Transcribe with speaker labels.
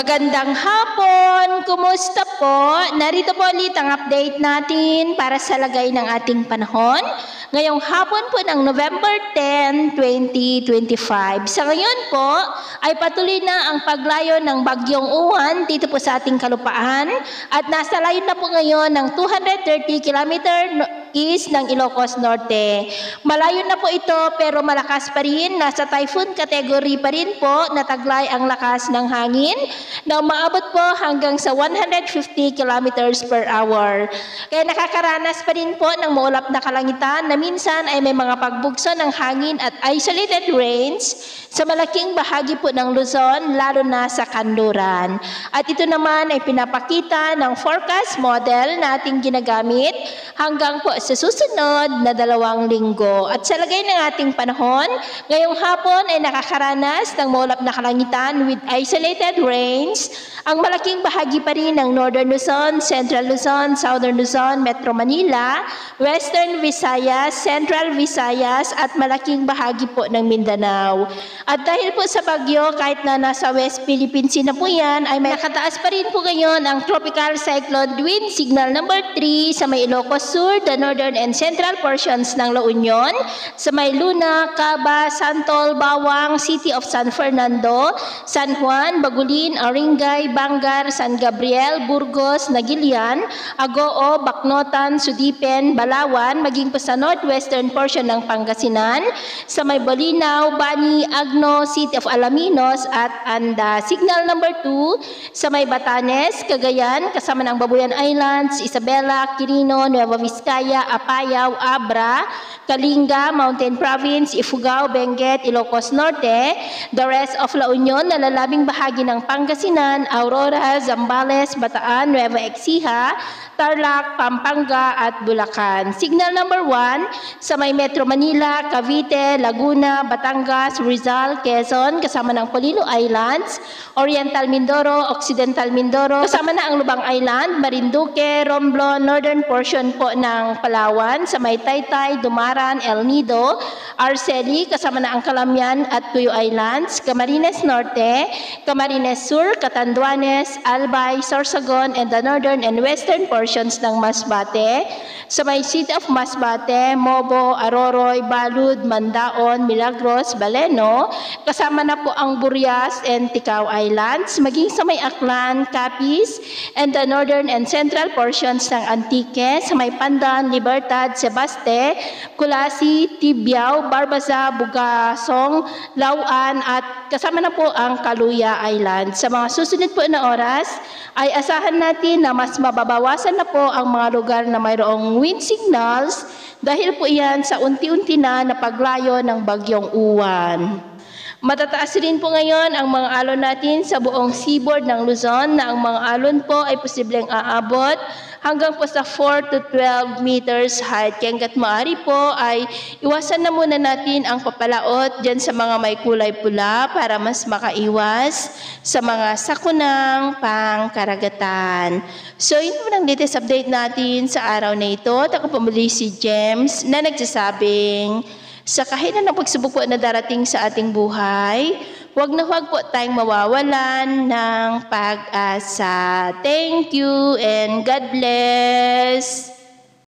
Speaker 1: Magandang hapon! Kumusta po? Narito po ulit ang update natin para sa lagay ng ating panahon. Ngayong hapon po ng November 10, 2025. Sa ngayon po ay patuloy na ang paglayo ng Bagyong Uwan dito po sa ating kalupaan at nasa layo na po ngayon ng 230 km east ng Ilocos Norte. Malayo na po ito pero malakas pa rin. Nasa typhoon category pa rin po, nataglay ang lakas ng hangin na umaabot po hanggang sa 150 kilometers per hour. Kaya nakakaranas pa rin po ng maulap na kalangitan na minsan ay may mga pagbugso ng hangin at isolated rains sa malaking bahagi po ng Luzon, lalo na sa kanluran. At ito naman ay pinapakita ng forecast model na ating ginagamit hanggang po sa susunod na 2 linggo. At sa lagay ng ating panahon, ngayong hapon ay nakakaranas ng maulap na kalangitan with isolated rains. Ang malaking bahagi pa rin ng Northern Luzon, Central Luzon, Southern Luzon, Metro Manila, Western Visayas, Central Visayas at malaking bahagi po ng Mindanao. At dahil po sa bagyo, kahit na nasa West Philippines na po yan, ay may nakataas pa rin po ngayon ang Tropical Cyclone Wind Signal number 3 sa may Ilocos Sur, the northern and central portions ng La Union, sa may Luna, Caba, Santol, Bawang, City of San Fernando, San Juan, Bagulin, Aringay, Bangar, San Gabriel, Burgos, Nagilian, Agoo, Bacnotan, Sudipen, Balawan, maging pa sa northwestern portion ng Pangasinan, sa may Bolinao, Bani, Agno, City of Alaminos at Anda. Signal number 2 sa may Batanes, Cagayan, kasama ng Babuyan Islands, Isabela, Quirino, Nueva Vizcaya, Apayao, Abra, Kalinga, Mountain Province, Ifugao, Benguet, Ilocos Norte, the rest of La Union, nalalabing bahagi ng Pangasinan, Aurora, Zambales, Bataan, Nueva Ecija, Tarlac, Pampanga at Bulacan. Signal number 1 sa may Metro Manila, Cavite, Laguna, Batangas, Rizal, Quezon, kasama ng Polillo Islands, Oriental Mindoro, Occidental Mindoro, kasama na ang Lubang Island, Marinduque, Romblon, northern portion po ng Palawan, sa may Taytay, Dumaran, El Nido, Arceli, kasama na ang Calamian at Cuyo Islands, Camarines Norte, Camarines Sur, Catanduanes, Albay, Sorsogon, and the northern and western portions ng Masbate, sa may City of Masbate, Mobo, Aroroy, Balud, Mandaon, Milagros, Baleno, kasama na po ang Burias and Ticao Islands, maging sa may Aklan, Capiz, and the northern and central portions ng Antique, sa may Pandan, Libertad, Sebaste, Kulasi, Tibiao, Barbaza, Bugasong, Lauan, at kasama na po ang Kaluya Island. Sa mga susunod po na oras, ay asahan natin na mas mababawasan na po ang mga lugar na mayroong wind signals dahil po iyan sa unti-unti na paglayo ng Bagyong Uwan. Matataas rin po ngayon ang mga alon natin sa buong seaboard ng Luzon na ang mga alon po ay posibleng aabot hanggang po sa 4 to 12 meters height. Kaya hanggat maaari po ay iwasan na muna natin ang papalaot dyan sa mga may kulay pula para mas makaiwas sa mga sakunang pangkaragatan. So yun po ang latest update natin sa araw na ito. Ako po muli si James na nagsasabing sa kahinan ng pagsubok po na darating sa ating buhay, huwag na huwag po tayong mawawalan ng pag-asa. Thank you and God bless.